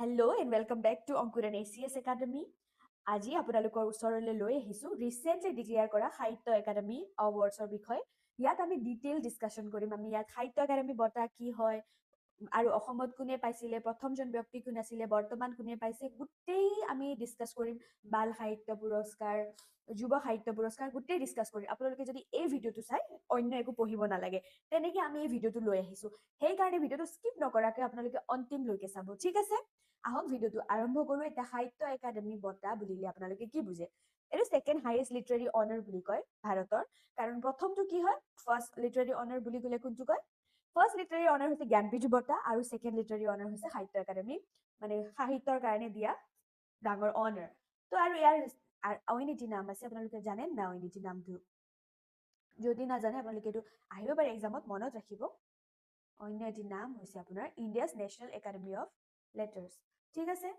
Hello' and welcome back to Ankuran ACS academy. আজি আপোনালোকৰ ওচৰলৈ লৈ আহিছোঁ ৰিচেণ্টলি ডিক্লেয়াৰ কৰা সাহিত্য একাডেমি এৱাৰ্ডছৰ বিষয়ে। ইয়াত আমি ডিটেইল ডিছকাশ্যন কৰিম। আমি ইয়াত সাহিত্য একাডেমি বঁটা কি হয় আৰু অসমত কোনে পাইছিলে, প্ৰথমজন ব্যক্তি কোন আছিলে, বৰ্তমান কোনে পাইছে, গোটেই আমি ডিছকাছ কৰিম। বাল সাহিত্য পুৰস্কাৰ, যুৱ সাহিত্য পুৰস্কাৰ গোটেই ডিছকাছ কৰিম। আপোনালোকে যদি এই ভিডিঅ'টো চাই অন্য একো পঢ়িব নালাগে, তেনেকে আমি এই ভিডিঅ'টো লৈ আহিছোঁ। সেইকাৰণে ভিডিঅ'টো স্কিপ নকৰাকৈ আপোনালোকে অন্তিমলৈকে চাব, ঠিক আছে? আহক ভিডিঅ'টো আৰম্ভ কৰোঁ। এতিয়া সাহিত্য একাডেমি বঁটা বুলিলে আপোনালোকে কি বুজে? এইটো ছেকেণ্ড হাইয়েষ্ট লিটাৰেৰী অনাৰ বুলি কয় ভাৰতৰ। কাৰণ প্ৰথমটো কি হয়, ফাৰ্ষ্ট লিটাৰেৰী অনাৰ বুলি ক'লে কোনটো কয়? ফাৰ্ষ্ট লিটাৰেৰী অনাৰ হৈছে জ্ঞানপীঠ বঁটা আৰু ছেকেণ্ড লিটাৰেৰী অনাৰ হৈছে সাহিত্য একাডেমি, মানে সাহিত্যৰ কাৰণে দিয়া ডাঙৰ অনাৰ। তো আৰু ইয়াৰ অইন এটি নাম আছে, আপোনালোকে জানে না অইন এটি নামটো? যদি নাজানে আপোনালোকে এইটো আহিব পাৰে এক্সামত, মনত ৰাখিব। অন্য এটি নাম হৈছে আপোনাৰ India's national academy of letters, ঠিক আছে?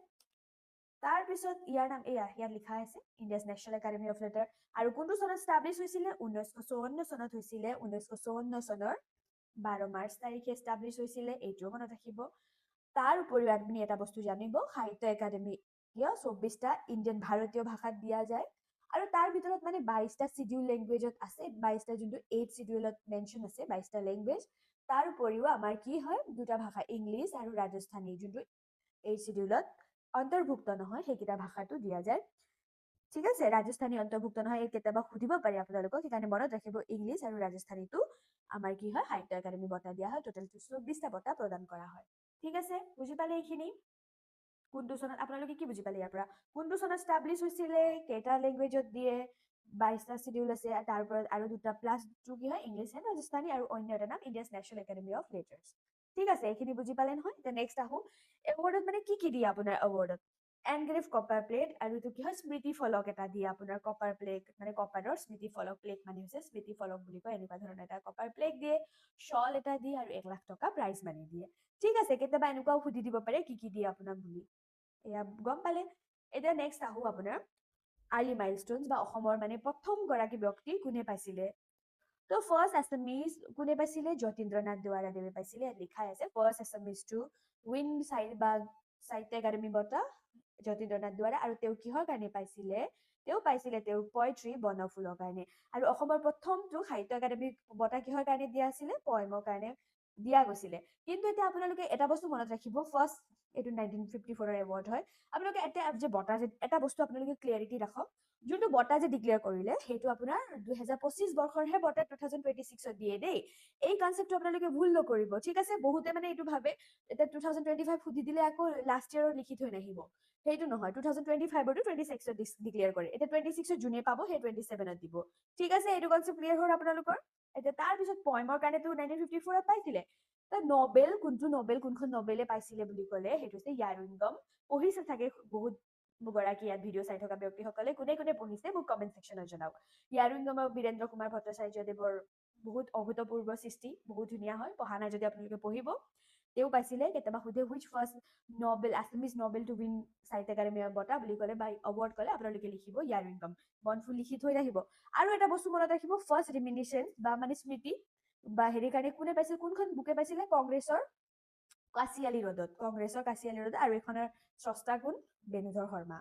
তাৰপিছত ইয়াৰ নাম ইয়াত লিখা আছে India's national academy of letter. আৰু কোনটো চনত ষ্টাব্লিছ হৈছিলে? 1954 চনত হৈছিলে। 1954 চনৰ 12 মাৰ্চ তাৰিখে ষ্টাব্লিছ হৈছিলে, এইটোও মনত ৰাখিব। তাৰ উপৰিও আপুনি এটা বস্তু জানিব, সাহিত্য একাডেমি 24টা ইণ্ডিয়ান ভাৰতীয় ভাষাত দিয়া যায়। আৰু তাৰ ভিতৰত মানে 22টা চিডিউল লেংগুৱেজত আছে, 22টা যোনটো 8 চিডিউলত মেনশ্যন আছে, 22টা লেংগুৱেজ। তাৰ উপৰিও আমাৰ কি হয়, দুটা ভাষা, ইংলিছ আৰু ৰাজস্থানী, যোনটো 8 চিডিউলত অন্তৰ্ভুক্ত নহয়, সেইকেইটা ভাষাটো দিয়া যায়, ঠিক আছে? ৰাজস্থানী অন্তৰ্ভুক্ত নহয়, এই কেতিয়াবা সুধিব পাৰি আপোনালোকক, সেইকাৰণে মনত ৰাখিব ইংলিছ আৰু ৰাজস্থানীটো আমাৰ কি হয়, সাহিত্য একাডেমি বঁটা দিয়া হয়। টোটেল 24টা বঁটা প্ৰদান কৰা হয়, ঠিক আছে? বুজি পালে এইখিনি? কোনটো চনত আপোনালোকে কি বুজি পালে ইয়াৰ পৰা? কোনটো চনত ষ্টাব্লিছ হৈছিলে, কেইটা লেংগুৱেজত দিয়ে, 22টা চিডিউল আছে, তাৰ ওপৰত আৰু দুটা প্লাছ কি হয়, ইংলিছ এণ্ড ৰাজস্থানী, আৰু অন্য এটা নাম India's national academy of letters, ঠিক আছে? এইখিনি বুজি পালে নহয়? এতিয়া নেক্সট আহোঁ, এৱাৰ্ডত মানে কি কি দিয়ে আপোনাৰ এৱাৰ্ডত? এনগ্ৰেভ কপাৰ প্লেট, আৰু এইটো কি হয়, স্মৃতি ফলক এটা দিয়ে আপোনাৰ। কপাৰ প্লেট মানে কপাৰৰ স্মৃতি ফলক, প্লেট মানে হৈছে স্মৃতি ফলক বুলি কয়, এনেকুৱা ধৰণৰ এটা কপাৰ প্লেট দিয়ে, শ্বল এটা দিয়ে, আৰু 1 লাখ টকা প্ৰাইজ মানি দিয়ে, ঠিক আছে? কেতিয়াবা এনেকুৱাও সুধি দিব পাৰে কি কি দিয়ে আপোনাক বুলি, এয়া গম পালে। এতিয়া নেক্সট আহোঁ আপোনাৰ আৰ্লি মাইলষ্টনছ, বা অসমৰ মানে প্ৰথম গৰাকী ব্যক্তি কোনে পাইছিলে। তো ফাৰ্ষ্ট এছামিজ কোনে পাইছিলে? যতীন্দ্ৰনাথ দুৱাৰাদেৱে পাইছিলে। ইয়াত লিখাই আছে first Assamese two win Sahitya Akademi বঁটা, যতীন্দ্ৰনাথ দুৱাৰা। আৰু তেওঁ কিহৰ কাৰণে পাইছিলে? তেওঁ পাইছিলে তেওঁৰ পয়ট্ৰি বনফুলৰ কাৰণে। আৰু অসমৰ প্ৰথমটো সাহিত্য একাডেমি বঁটা কিহৰ কাৰণে দিয়া আছিলে? পয়েমৰ কাৰণে দিয়া গৈছিলে। কিন্তু এতিয়া আপোনালোকে এটা বস্তু মনত ৰাখিব, ফাৰ্ষ্ট এইটো 1954ৰ এৱাৰ্ড হয়। আপোনালোকে যে বঁটা যে এটা বস্তু আপোনালোকে ক্লিয়াৰিটি ৰাখক, যোনটো বঁটা যে ডিক্লেয়াৰ কৰিলে সেইটো আপোনাৰ 2025 বৰ্ষৰহে বঁটা 2026ত দিয়ে দেই। এই কনচেপ্টটো আপোনালোকে ভুল নকৰিব, ঠিক আছে? বহুতে মানে এইটো ভাবে এতিয়া 2025 সুধি দিলে আকৌ লাষ্ট ইয়েৰত লিখি থৈ নাহিব, সেইটো নহয়। 2025টো 26ত ডিক্লেয়াৰ কৰে, এতিয়া 26ত যোনে পাব সেই 27ত দিব, ঠিক আছে? এইটো কনচেপ্ট ক্লিয়াৰ হ'ল আপোনালোকৰ? এতিয়া তাৰপিছত পয়েমৰ কাৰণেতো 1954ত পাইছিলে। নবেল, কোনটো নবেল, কোনখন নবেলে পাইছিলে বুলি ক'লে সেইটো হৈছে য়াৰুইংগম। পঢ়িছে চাগে বহুত গৰাকী ইয়াত ভিডিঅ' চাই থকা ব্যক্তিসকলে, কোনে কোনে পঢ়িছে মোক কমেণ্ট ছেকশ্যনত জনাওক। য়াৰুইংগম বীৰেন্দ্ৰ কুমাৰ ভট্টাচাৰ্যদেৱৰ বহুত অভূতপূৰ্ব সৃষ্টি, বহুত ধুনীয়া হয়, পঢ়া নাই যদি আপোনালোকে পঢ়িব। তেওঁ পাইছিলে। কেতিয়াবা সোধে which first novel, Assamese novel to win Sahitya Akademi বঁটা বুলি ক'লে বা এৱাৰ্ড ক'লে আপোনালোকে লিখিব য়াৰুইংগম, বনফুল লিখি থৈ আহিব। আৰু এটা বস্তু মনত ৰাখিব, ফাৰ্ষ্ট ৰিমিনিচেন্স বা মানে স্মৃতি বা হেৰি কাৰণে কোনে পাইছিল, কোনখন বুকে পাইছিলে? কংগ্ৰেছৰ কাচিয়ালী হ্ৰদত, কংগ্ৰেছৰ কাচিয়ালী হ্ৰদত। আৰু এইখনৰ স্ৰষ্টা কোন? বেণুধৰ শৰ্মা।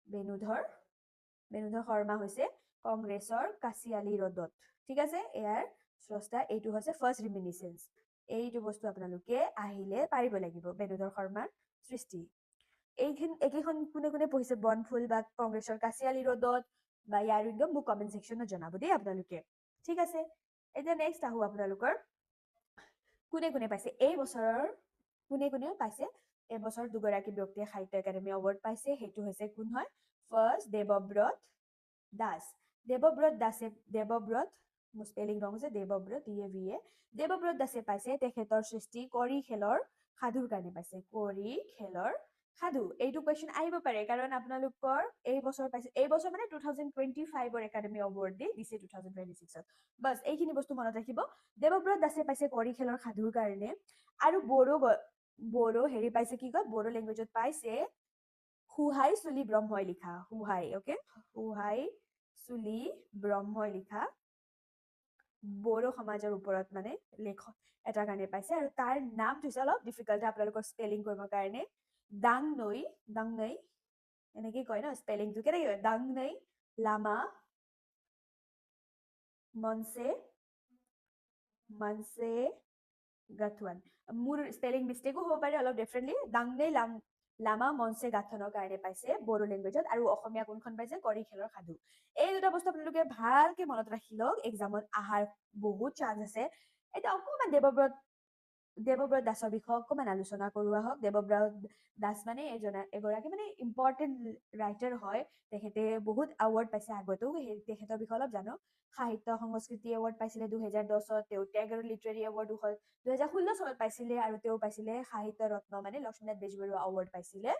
বেণুধৰ শৰ্মা হৈছে কংগ্ৰেছৰ কাচিয়ালী হ্ৰদত, ঠিক আছে? ইয়াৰ স্ৰষ্টা, এইটো হৈছে ফাৰ্ষ্ট ৰিমিনিচেন্স। এইটো বস্তু আপোনালোকে আহিলে পাৰিব লাগিব, বেণুধৰ শৰ্মাৰ সৃষ্টি। একেখন কোনে কোনে পঢ়িছে বনফুল বা কংগ্ৰেছৰ কাচিয়ালী হ্ৰদত বা য়াৰুইংগম, মোক কমেণ্ট ছেকশ্যনত জনাব দেই আপোনালোকে, ঠিক আছে? এতিয়া নেক্সট আহোঁ আপোনালোকৰ কোনে কোনে পাইছে এই বছৰৰ, কোনে কোনে পাইছে এই বছৰ দুগৰাকী ব্যক্তিয়ে সাহিত্য একাডেমি এৱাৰ্ড পাইছে। সেইটো হৈছে কোন হয়? ফাৰ্ষ্ট দেৱব্ৰত দাস। দেৱব্ৰত মোৰ স্পেলিং ৰং হৈছে, দেৱব্ৰত DAVA। দেৱব্ৰত দাসে পাইছে তেখেতৰ সৃষ্টি কৰি খেলৰ সাধুৰ কাৰণে পাইছে, কৰি খেলৰ সাধু। এইটো কুৱেশ্যন আহিব পাৰে কাৰণ আপোনালোকৰ এই বছৰ পাইছে, এই বছৰ মানে 2025ৰ একাডেমি এৱাৰ্ড দিছে 2026ত। বাছ এইখিনি বস্তু মনত ৰাখিব। দেৱব্ৰত দাসে পাইছে কৰি খেলৰ সাধুৰ কাৰণে। আৰু বড়ো হেৰি পাইছে, কি কয়, বড়ো লেংগুৱেজত পাইছে সোহাই চুলি ব্ৰহ্মই লিখা, সোহাই, অকে, সোহাই চুলি ব্ৰহ্মই লিখা বড়ো সমাজৰ ওপৰত মানে লেখ এটাৰ কাৰণে পাইছে আৰু তাৰ নামটো হৈছে অলপ ডিফিকাল্ট আপোনালোকৰ স্পেলিং কৰিবৰ কাৰণে দাংনৈ এনেকৈ কয় ন স্পেলিংটো কেনেকৈ কয় দাংনৈ লামা মনছে গাথোৱান মোৰ স্পেলিং মিষ্টেকো হ'ব পাৰে অলপ ডিফাৰেণ্টলি দাংনৈ লামা মনছে গাথনৰ কাৰণে পাইছে বড়ো লেংগুৱেজত আৰু অসমীয়া কোনখন পাইছে কৰি খেলৰ সাধু এই দুটা বস্তু আপোনালোকে ভালকে মনত ৰাখি লওক এক্সামত অহাৰ বহুত চান্স আছে এতিয়া অকণমান দেৱব্ৰত দাসৰ বিষয়ে অকণমান আলোচনা কৰোঁ আহক দেৱব্ৰত দাস মানে এগৰাকী মানে ইম্পৰ্টেণ্ট ৰাইটাৰ হয় তেখেতে বহুত এৱাৰ্ড পাইছে আগতেও তেখেতৰ বিষয়ে অলপ জানো সাহিত্য সংস্কৃতি এৱাৰ্ড পাইছিলে 2010 তেওঁ টেগৰ লিটাৰী এৱাৰ্ডো হয় 2016 চনত পাইছিলে আৰু তেওঁ পাইছিলে সাহিত্য ৰত্ন মানে লক্ষ্মীনাথ বেজবৰুৱা এৱাৰ্ড পাইছিলে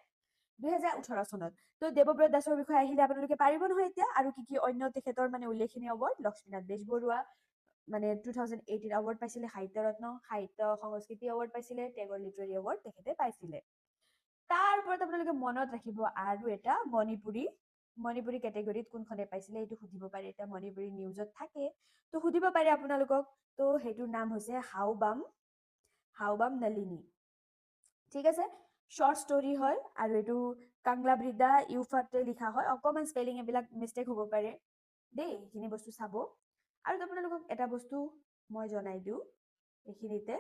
2018 চনত তো দেৱব্ৰত দাসৰ বিষয়ে আহিলে আপোনালোকে পাৰিব নহয় এতিয়া আৰু কি অন্য তেখেতৰ মানে উল্লেখনীয় এৱাৰ্ড লক্ষ্মীনাথ বেজবৰুৱা মানে 2018 এৱাৰ্ড পাইছিলে সাহিত্য ৰত্ন সাহিত্য সংস্কৃতি এৱাৰ্ড পাইছিলে টেগৰ লিটাৰী এৱাৰ্ড তেখেতে পাইছিলে তাৰ ওপৰত আপোনালোকে মনত ৰাখিব আৰু এটা মণিপুৰী কেটেগৰীত কোনখনে পাইছিলে এইটো সুধিব পাৰে এতিয়া মণিপুৰী নিউজত থাকে তো সুধিব পাৰে আপোনালোকক তো সেইটোৰ নাম হৈছে হাওবাম নলিনী ঠিক আছে শৰ্ট ষ্টৰি হয় আৰু এইটো কাংলাব্ৰিদা ইউফাতে লিখা হয় অকণমান স্পেলিং এইবিলাক মিষ্টেক হ'ব পাৰে দেই এইখিনি বস্তু চাব আৰু আপোনালোকক এটা বস্তু মই জনাই দিওঁ এইখিনিতে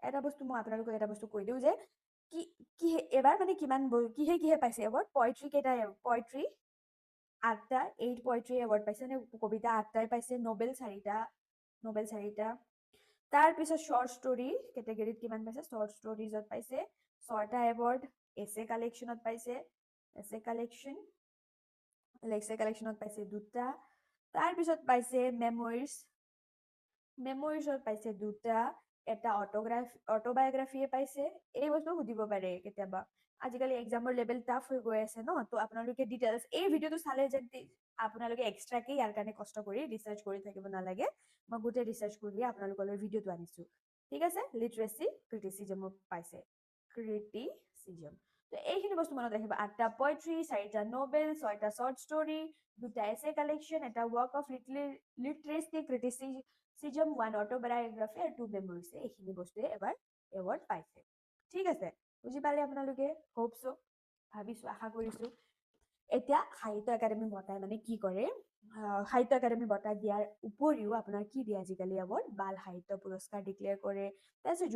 এটা বস্তু মই আপোনালোকক এটা বস্তু কৈ দিওঁ যে কি এবাৰ মানে কিহে পাইছে এৱাৰ্ড পয়ট্ৰি 8টা 8 পয়ট্ৰি এৱাৰ্ড পাইছে নে কবিতা 8টাই পাইছে নোবেল 4টা তাৰপিছত শৰ্ট ষ্টৰি কেটেগৰীত কিমান পাইছে শৰ্ট ষ্টৰিজত পাইছে 6টা এৱাৰ্ড এছে কালেকশ্যনত পাইছে এছে কালেকশ্যনত পাইছে 2টা তাৰপিছত পাইছে মেমৰিজত পাইছে 2টা এটা অটোবায়োগ্ৰাফিয়ে পাইছে এই বস্তু সুধিব পাৰে কেতিয়াবা আজিকালি এক্সামৰ লেভেল টাফ হৈ গৈ আছে ন তো আপোনালোকে ডিটেইলছ এই ভিডিঅ'টো চালে যেন আপোনালোকে এক্সট্ৰাকে ইয়াৰ কাৰণে কষ্ট কৰি ৰিচাৰ্চ কৰি থাকিব নালাগে মই গোটেই ৰিচাৰ্চ কৰি আপোনালোকলৈ ভিডিঅ'টো আনিছো ঠিক আছে লিটাৰেচি ক্ৰিটিচিজমো পাইছে ক্ৰিটিচিজম তো এইখিনি বস্তু মনত ৰাখিব 8টা পয়ট্ৰি 4টা নোবেল 6টা শৰ্ট ষ্টৰি 2টা এছে কালেকশ্যন এটা ৱৰ্ক অফ লিটাৰেচি ক্ৰিটিচিজম 1 অটোবায়োগ্ৰাফি আৰু 2 মেমৰিজ এইখিনি বস্তুৱে এবাৰ এৱাৰ্ড পাইছে ঠিক আছে বুজি পালে আপোনালোকে হোপ চ ভাবিছো আশা কৰিছো এতিয়া সাহিত্য একাডেমি বঁটাই মানে কি কৰে সাহিত্য একাডেমি বঁটা দিয়াৰ উপৰিও আপোনাৰ কি দিয়ে আজিকালি এৱাৰ্ড বাল সাহিত্য পুৰস্কাৰ ডিক্লেয়াৰ কৰে তাৰপিছত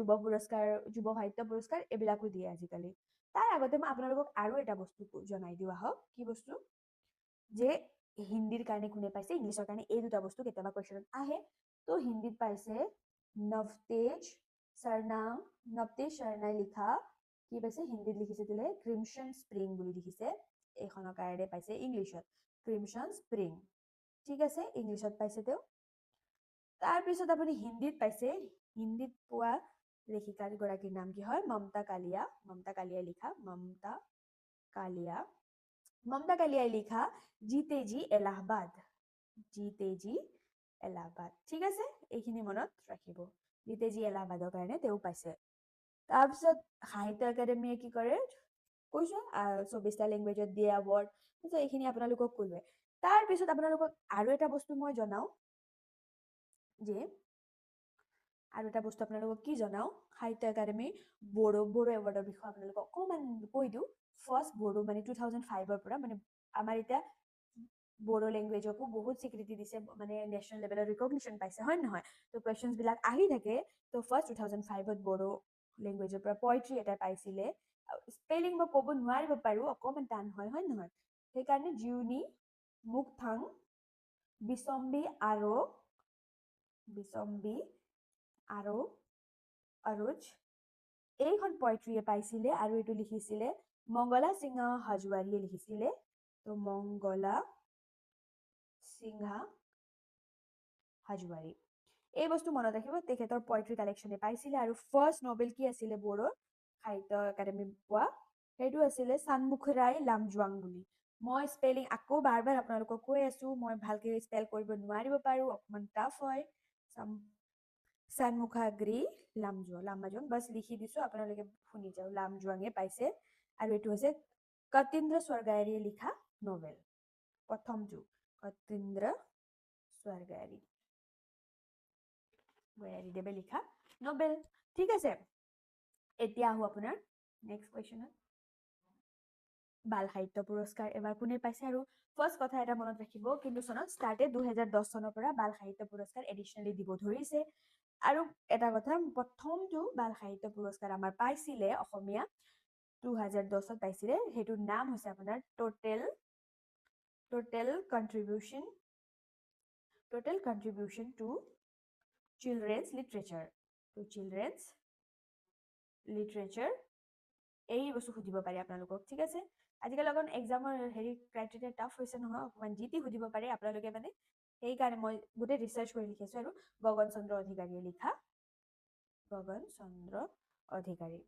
যুৱ সাহিত্য পুৰস্কাৰ এইবিলাকো দিয়ে আজিকালি তাৰ আগতে মই আপোনালোকক আৰু এটা বস্তু জনাই দিওঁ আহক কি বস্তু যে হিন্দীৰ কাৰণে কোনে পাইছে ইংলিছৰ কাৰণে এই দুটা বস্তু কেতিয়াবা কুৱেশ্যনত আহে তো হিন্দীত পাইছে নৱতেজ শৰ্মাই লিখা কি পাইছে হিন্দীত লিখিছে দিলে ক্ৰিমচন স্প্ৰিং বুলি লিখিছে এইখনৰ কাৰণে পাইছে ইংলিছত ক্ৰিমচন স্প্ৰিং ঠিক আছে ইংলিছত পাইছে তেওঁ তাৰপিছত আপুনি হিন্দীত পাইছে হিন্দীত পোৱা লেখিকাৰ গৰাকীৰ নাম কি হয় মমতা কালিয়াই লিখা মমতা কালিয়াই লিখা জিতেজি এলাহাবাদ ঠিক আছে এইখিনি মনত ৰাখিব জিতেজি এলাহাবাদৰ কাৰণে তেওঁ পাইছে তাৰপিছত সাহিত্য একাডেমীয়ে কি কৰে কৈছো 24টা লেংগুৱেজত দিয়ে এৱাৰ্ড এইখিনি আপোনালোকক ক'লোৱে তাৰপিছত আপোনালোকক আৰু এটা বস্তু মই জনাওঁ যে আৰু এটা বস্তু আপোনালোকক কি জনাওঁ সাহিত্য একাডেমী বড়ো এৱাৰ্ডৰ বিষয়ে আপোনালোকক অকণমান কৈ দিওঁ ফাৰ্ষ্ট বড়ো মানে 2005ৰ পৰা মানে আমাৰ এতিয়া বড়ো লেংগুৱেজকো বহুত স্বীকৃতি দিছে মানে নেশ্যনেল লেভেলত ৰিকগনিশ্যন পাইছে হয় নহয় তো কুৱেশ্যনছ বিলাক আহি থাকে তো ফাৰ্ষ্ট 2005ত বড়ো লেংগুৱেজৰ পৰা পয়ট্ৰি এটা পাইছিলে স্পেলিং মই ক'ব নোৱাৰিব পাৰোঁ অকণমান টান হয় নহয় সেইকাৰণে জিউনি মুকথাং বিচম্বি আৰু অৰুজ এইখন পয়ট্ৰিয়ে পাইছিলে আৰু এইটো লিখিছিলে মংগলা সিংহ হাজোৱাৰীয়ে লিখিছিলে তো মংগলা সিংহা হাজোৱাৰী এই বস্তু মনত ৰাখিব তেখেতৰ পয়ট্ৰি কালেকশ্যনে পাইছিলে আৰু ফাৰ্ষ্ট নবেল কি আছিলে বড়োৰ সাহিত্য একাডেমি পোৱা সেইটো আছিলে চানমুখৰাই লামজুৱাং বুলি মই স্পেলিং আকৌ বাৰ আপোনালোকক কৈ আছো মই ভালকে স্পেল কৰিব নোৱাৰিব পাৰোঁ অকণমান টাফ হয় চানমুখাগ্ৰী লামজুৱাং বাছ লিখি দিছো আপোনালোকে শুনি যাওক লামজুৱাঙে পাইছে আৰু এইটো হৈছে কতীন্দ্ৰ স্বৰ্গায়ৰীয়ে লিখা নভেল প্ৰথমটো কতীন্দ্ৰ স্বৰ্গায়ৰী বয়াৰীদেৱে লিখা নবেল ঠিক আছে এতিয়া আহো আপোনাৰ নেক্সট কুৱেশ্যনত বাল সাহিত্য পুৰস্কাৰ এবাৰ কোনে পাইছে আৰু ফাৰ্ষ্ট কথা এটা মনত ৰাখিব কিন্তু চনত ষ্টাৰ্টে 2010 চনৰ পৰা বাল সাহিত্য পুৰস্কাৰ এডিশনালি দিব ধৰিছে আৰু এটা কথা প্ৰথমটো বাল সাহিত্য পুৰস্কাৰ আমাৰ পাইছিলে অসমীয়া 2010ত পাইছিলে হেতুৰ নাম হৈছে আপোনাৰ টোটেল কন্ট্ৰিবিউশন টু চিলড্ৰেনছ লিটাৰেচাৰ এই বস্তু সুধিব পাৰি আপোনালোকক ঠিক আছে আজিকালি অকণ এক্সামৰ হেৰি ক্ৰাইটেৰিয়া টাফ হৈছে নহয় অকণমান যি টি সুধিব পাৰে আপোনালোকে মানে সেইকাৰণে মই গোটেই ৰিচাৰ্চ কৰি লিখিছোঁ আৰু গগন চন্দ্ৰ অধিকাৰীয়ে লিখা গগন চন্দ্ৰ অধিকাৰী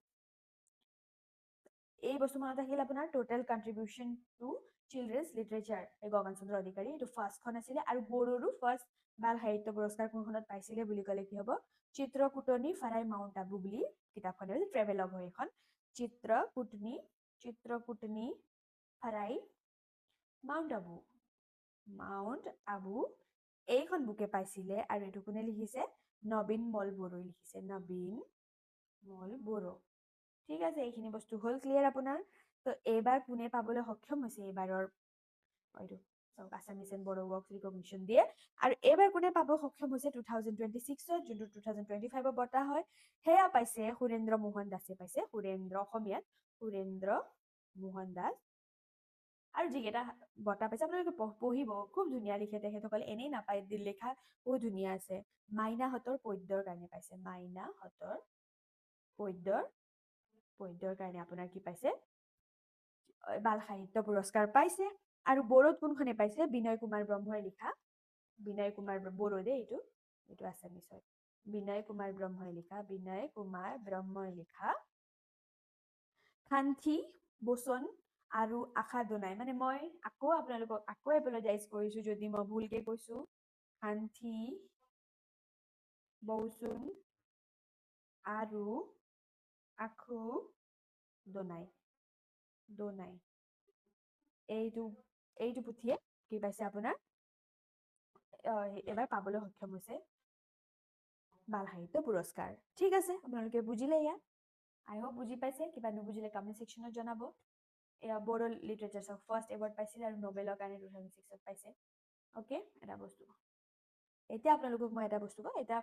এই বস্তু মনত ৰাখিলে আপোনাৰ টোটেল কন্ট্ৰিবিউশন টু চিলড্ৰেনছ লিটাৰেচাৰ এই গগন চন্দ্ৰ অধিকাৰী এইটো ফাৰ্ষ্টখন আছিলে আৰু বড়োৰো ফাৰ্ষ্ট বাল সাহিত্য পুৰস্কাৰ কোনখনত পাইছিলে বুলি ক'লে কি হ'ব চিত্ৰকুটনি ফাৰাই মাউণ্ট আবু বুলি কিতাপখন ট্ৰেভেলগ হয় এখন চিত্ৰকুটনি ফাৰাই মাউণ্ট আবু এইখন বুকে পাইছিলে আৰু এইটো কোনে লিখিছে নবীন মল বড়োই লিখিছে নবীন মল বড়ো ঠিক আছে এইখিনি বস্তু হ'ল ক্লিয়াৰ আপোনাৰ তো এইবাৰ কোনে পাবলৈ সক্ষম হৈছে এইবাৰৰ এইটো Assamese and Bodo works recognition দিয়ে আৰু এইবাৰ কোনে পাব সক্ষম হৈছে 2026ত যোনটো 2025ত বঁটা হয় সেয়া পাইছে সুৰেন্দ্ৰ মোহন দাসে পাইছে অসমীয়াত সুৰেন্দ্ৰ মোহন দাস আৰু যিকেইটা বঁটা পাইছে আপোনালোকে পঢ়িব খুব ধুনীয়া লিখে তেখেতসকলে এনেই নাপায় লিখা বহুত ধুনীয়া আছে মাইনাহঁতৰ পদ্যৰ কাৰণে পাইছে মাইনাহঁতৰ পদ্যৰ কাৰণে আপোনাৰ কি পাইছে বাল সাহিত্য পুৰস্কাৰ পাইছে আৰু বড়োত কোনখনে পাইছে বিনয় কুমাৰ ব্ৰহ্মই লিখা বিনয় কুমাৰ বড়ো দেই এইটো আছামিজ হয় বিনয় কুমাৰ ব্ৰহ্মই লিখা খান্থি বচন আৰু আশা দোনাই মানে মই আকৌ আপোনালোকক আকৌ এপলজাইজ কৰিছো যদি মই ভুলকে কৈছো খান্থি বচন আৰু আখু দোনাই এইটো পুথিয়ে কি পাইছে আপোনাৰ এবাৰ পাবলৈ সক্ষম হৈছে বাল সাহিত্য পুৰস্কাৰ ঠিক আছে আপোনালোকে বুজিলে ইয়াত আই হোপ বুজি পাইছে কিবা নুবুজিলে কমেণ্ট ছেকশ্যনত জনাব এয়া বড়ো লিটাৰেচাৰ ফাৰ্ষ্ট এৱাৰ্ড পাইছিলে আৰু নোবেলৰ কাৰণে 2006ত পাইছে অ'কে এটা বস্তু এতিয়া আপোনালোকক মই এটা বস্তু কওঁ এটা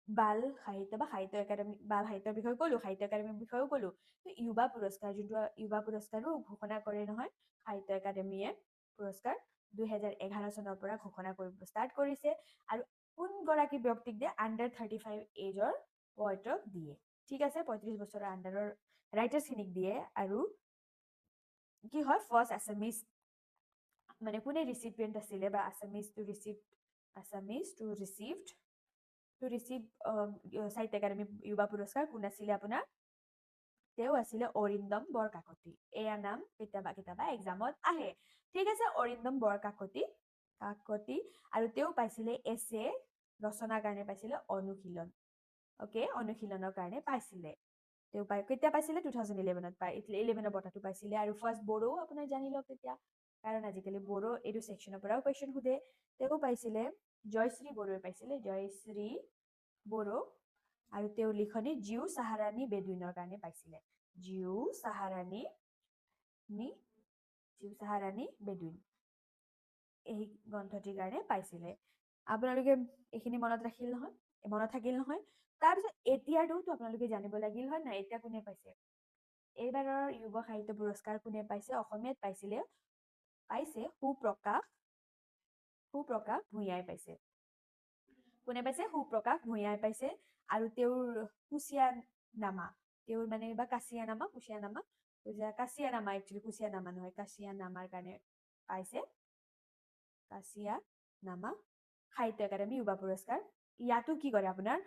বাল সাহিত্য বা সাহিত্য একাডেমি বাল সাহিত্যৰ বিষয়ে ক'লো সাহিত্য একাডেমীৰ বিষয়েও ক'লো युवा পুৰস্কাৰ যোনটো युवा পুৰস্কাৰো ঘোষণা কৰে নহয় সাহিত্য একাডেমীয়ে পুৰস্কাৰ 2011 চনৰ পৰা ঘোষণা কৰিব ষ্টাৰ্ট কৰিছে আৰু কোনগৰাকী ব্যক্তিক দিয়ে আণ্ডাৰ 35 এজৰ পয়টক দিয়ে ঠিক আছে 35 বছৰৰ আণ্ডাৰৰ ৰাইটাৰ্ছখিনিক দিয়ে আৰু কি হয় ফাৰ্ষ্ট আছামিজ মানে কোনে ৰিচিপিয়েণ্ট আছিলে বা আছামিজ টু ৰিচিভ সাহিত্য একাডেমী युवा পুৰস্কাৰ কোন আছিলে আপোনাৰ তেওঁ আছিলে অৰিন্দম বৰকাকতি এয়া নাম কেতিয়াবা এক্সামত আহে ঠিক আছে অৰিন্দম বৰকাকতি আৰু তেওঁ পাইছিলে এছে ৰচনাৰ কাৰণে পাইছিলে অনুশীলন অ'কে অনুশীলনৰ কাৰণে পাইছিলে তেওঁ কেতিয়া পাইছিলে 2011ত পাই 11ৰ বঁটাটো পাইছিলে আৰু ফাৰ্ষ্ট বড়ো আপোনাৰ জানি লওক তেতিয়া কাৰণ আজিকালি বড়ো এইটো ছেকশ্যনৰ পৰাও কুৱেশ্যন সোধে তেওঁ পাইছিলে জয়শ্ৰী বড়োৱে পাইছিলে জয়শ্ৰী বড়ো আৰু তেওঁ লিখনি জিউ চাহাৰানী বেদুইনৰ কাৰণে পাইছিলে জিউ চাহাৰানী বেদুইন এই গ্ৰন্থটিৰ কাৰণে পাইছিলে আপোনালোকে এইখিনি মনত থাকিল নহয় তাৰপিছত এতিয়াৰটো আপোনালোকে জানিব লাগিল হয় নাই এতিয়া কোনে পাইছে এইবাৰৰ युवा সাহিত্য পুৰস্কাৰ কোনে পাইছে অসমীয়াত পাইছে সুপ্ৰকাশ ভূঞাই পাইছে কোনে পাইছে সুপ্ৰকাশ ভূঞাই পাইছে আৰু তেওঁৰ কুচিয়া নামা তেওঁৰ মানে বা কুচিয়া নামা নহয় কাচিয়া নামাৰ কাৰণে পাইছে কাচিয়া নামা সাহিত্য একাডেমী युवा পুৰস্কাৰ ইয়াতো কি কৰে আপোনাৰ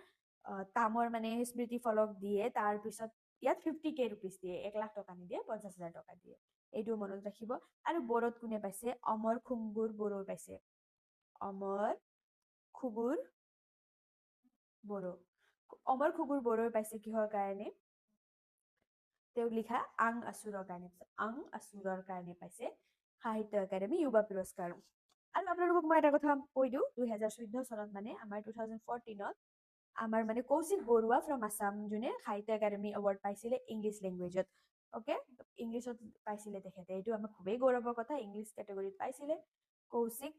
তামৰ মানে স্মৃতি ফলক দিয়ে তাৰপিছত ইয়াত 50K ৰুপিজ দিয়ে 1 লাখ টকা নিদিয়ে 50,000 টকা দিয়ে এইটো মনত ৰাখিব আৰু বড়োত কোনে পাইছে অমৰ খুংগুৰ বড়ো পাইছে অমৰ খুগুৰ বড়োই পাইছে কিহৰ কাৰণে তেওঁ লিখা আং আছুৰৰ কাৰণে পাইছে সাহিত্য একাডেমী युवा পুৰস্কাৰ আৰু আপোনালোকক মই এটা কথা কৈ দিওঁ 2014 চনত মানে আমাৰ 2014ত আমাৰ মানে কৌশিক বৰুৱা ফ্ৰম আছাম যোনে সাহিত্য একাডেমি এৱাৰ্ড পাইছিলে ইংলিছ লেংগুৱেজত অ'কে ইংলিছত পাইছিলে তেখেতে এইটো আমাৰ খুবেই গৌৰৱৰ কথা ইংলিছ কেটেগৰীত পাইছিলে কৌশিক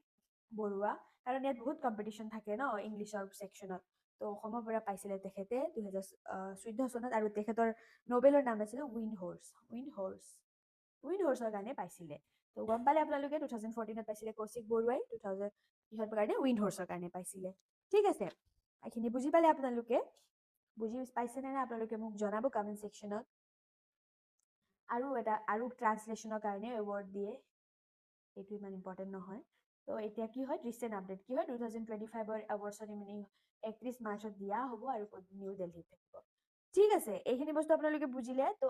বৰুৱা কাৰণ ইয়াত বহুত কম্পিটিশ্যন থাকে ন ইংলিছৰ ছেকশ্যনত তো অসমৰ পৰা পাইছিলে তেখেতে 2014 চনত আৰু তেখেতৰ নোবেলৰ নাম আছিলে উইণ্ড হৰ্ছৰ কাৰণে পাইছিলে তো গম পালে আপোনালোকে 2014ত পাইছিলে কৌশিক বৰুৱাই 2000 কিহৰ কাৰণে উইণ্ড হৰ্ছৰ কাৰণে পাইছিলে ঠিক আছে এইখিনি বুজি পালে আপোনালোকে বুজি পাইছে নে আপোনালোকে মোক জনাব কমেণ্ট ছেকশ্যনত আৰু ট্ৰান্সলেশ্যনৰ কাৰণে এৱাৰ্ড দিয়ে এইটো ইমান ইম্পৰ্টেণ্ট নহয় তো এতিয়া কি হয় ৰিচেণ্ট আপডেট কি হয় 2025ৰ এৱাৰ্ড চেৰিমনি 31 মাৰ্চত দিয়া হ'ব আৰু নিউ দিল্লীত থাকিব ঠিক আছে এইখিনি বস্তু আপোনালোকে বুজিলে তো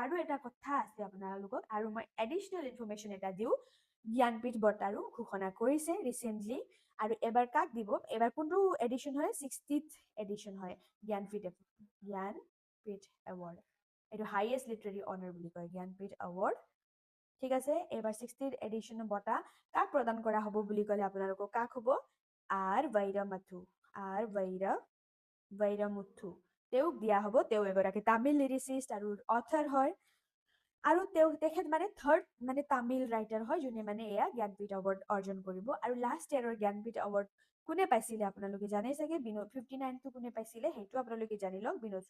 আৰু এটা কথা আছে আপোনালোকক আৰু মই এডিশ্যনেল ইনফৰমেশ্যন এটা দিওঁ জ্ঞানপীঠ বঁটাৰো ঘোষণা কৰিছে ৰিচেণ্টলি আৰু এবাৰ কাক দিব এবাৰ কোনটো এডিশ্যন হয় 60th এডিশ্যন হয় জ্ঞানপীঠ এৱাৰ্ড এইটো হাইয়েষ্ট লিটাৰী অনাৰ বুলি কয় জ্ঞানপীঠ এৱাৰ্ড ঠিক আছে এইবাৰ 60th এডিশ্যনৰ বঁটা কাক প্ৰদান কৰা হ'ব বুলি ক'লে আপোনালোকক কাক হ'ব আৰ বৈৰমুথু তেওঁক দিয়া হ'ব তেওঁ এগৰাকী তামিল লিৰিচিষ্ট আৰু অথাৰ হয় আৰু তেখেত মানে থাৰ্ড মানে তামিল ৰাইটাৰ হয় যোনে মানে এয়া জ্ঞানপীঠ এৱাৰ্ড অৰ্জন কৰিব আৰু লাষ্ট ইয়াৰৰ জ্ঞানপীঠ এৱাৰ্ড কোনে পাইছিলে আপোনালোকে জানে চাগে 59টো কোনে পাইছিলে সেইটো আপোনালোকে জানি লওক বিনোদ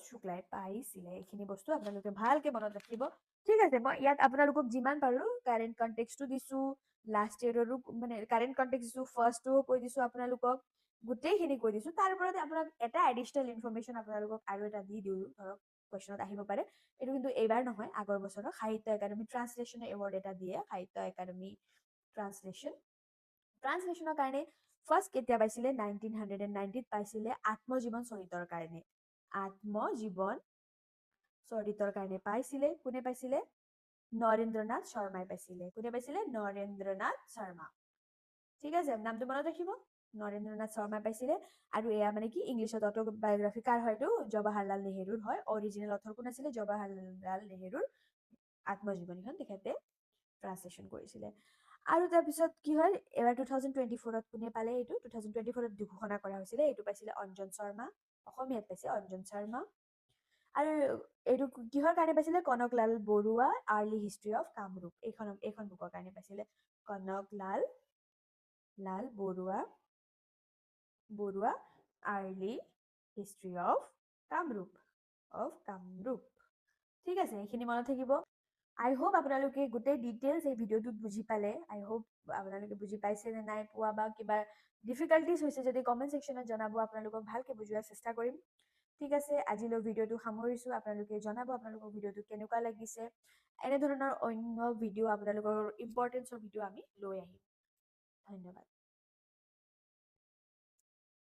শুক্লাই পাইছিলে এইখিনি বস্তু আপোনালোকে ভালকে মনত ৰাখিব ঠিক আছে মই ইয়াত আপোনালোকক যিমান পাৰো কাৰেণ্ট কণ্টেক্সটো দিছো লাষ্ট ইয়াৰৰো মানে কাৰেণ্ট কণ্টেক্স দিছো ফাৰ্ষ্টটো কৈ দিছো আপোনালোকক গোটেইখিনি কৈ দিছো তাৰ ওপৰতে আপোনাক এটা এডিশ্যনেল ইনফৰমেশ্যন আপোনালোকক আৰু এটা দি দিওঁ ধৰক কুৱেশ্যনত আহিব পাৰে এইটো কিন্তু এইবাৰ নহয় আগৰ বছৰৰ সাহিত্য একাডেমি ট্ৰান্সলেশ্যন এৱাৰ্ড এটা দিয়ে সাহিত্য একাডেমি ট্ৰান্সলেশ্যনৰ কাৰণে ফাৰ্ষ্ট কেতিয়া পাইছিলে 1990ত পাইছিলে আত্মজীৱন চৰিতৰ কাৰণে পাইছিলে কোনে পাইছিলে নৰেন্দ্ৰনাথ শৰ্মাই পাইছিলে কোনে পাইছিলে নৰেন্দ্ৰনাথ শৰ্মা ঠিক আছে নামটো মনত ৰাখিব নৰেন্দ্ৰনাথ শৰ্মা পাইছিলে আৰু এয়া মানে কি ইংলিছত অটোবায়োগ্ৰাফি কাৰ হয়তো জৱাহৰলাল নেহেৰুৰ হয় অৰিজিনেল অথৰ কোন আছিলে জৱাহৰলাল নেহেৰুৰ আত্মজীৱনীখন তেখেতে ট্ৰান্সলেশ্যন কৰিছিলে আৰু তাৰপিছত কি হয় এবাৰ 2024ত কোনে পালে এইটো 2024ত ঘোষণা কৰা হৈছিলে এইটো পাইছিলে অঞ্জন শৰ্মা অসমীয়াত পাইছে অঞ্জন শৰ্মা আৰু এইটো কিহৰ কাৰণে পাইছিলে Kanaklal Barua early history of Kamrup এইখন বুকৰ কাৰণে পাইছিলে Kanaklal Barua early history of Kamrup ঠিক আছে এইখিনি মনত থাকিব আই হোপ আপোনালোকে গোটেই ডিটেইলছ এই ভিডিঅ'টোত বুজি পালে আই হোপ আপোনালোকে বুজি পাইছে নে নাই পোৱা বা কিবা ডিফিকাল্টিজ হৈছে যদি কমেণ্ট ছেকশ্যনত জনাব আপোনালোকক ভালকে বুজোৱাৰ চেষ্টা কৰিম ঠিক আছে আজিলৈ ভিডিঅ'টো সামৰিছোঁ আপোনালোকে জনাব আপোনালোকৰ ভিডিঅ'টো কেনেকুৱা লাগিছে এনেধৰণৰ অন্য ভিডিঅ' আপোনালোকৰ ইম্পৰ্টেঞ্চৰ ভিডিঅ' আমি লৈ আহিম ধন্যবাদ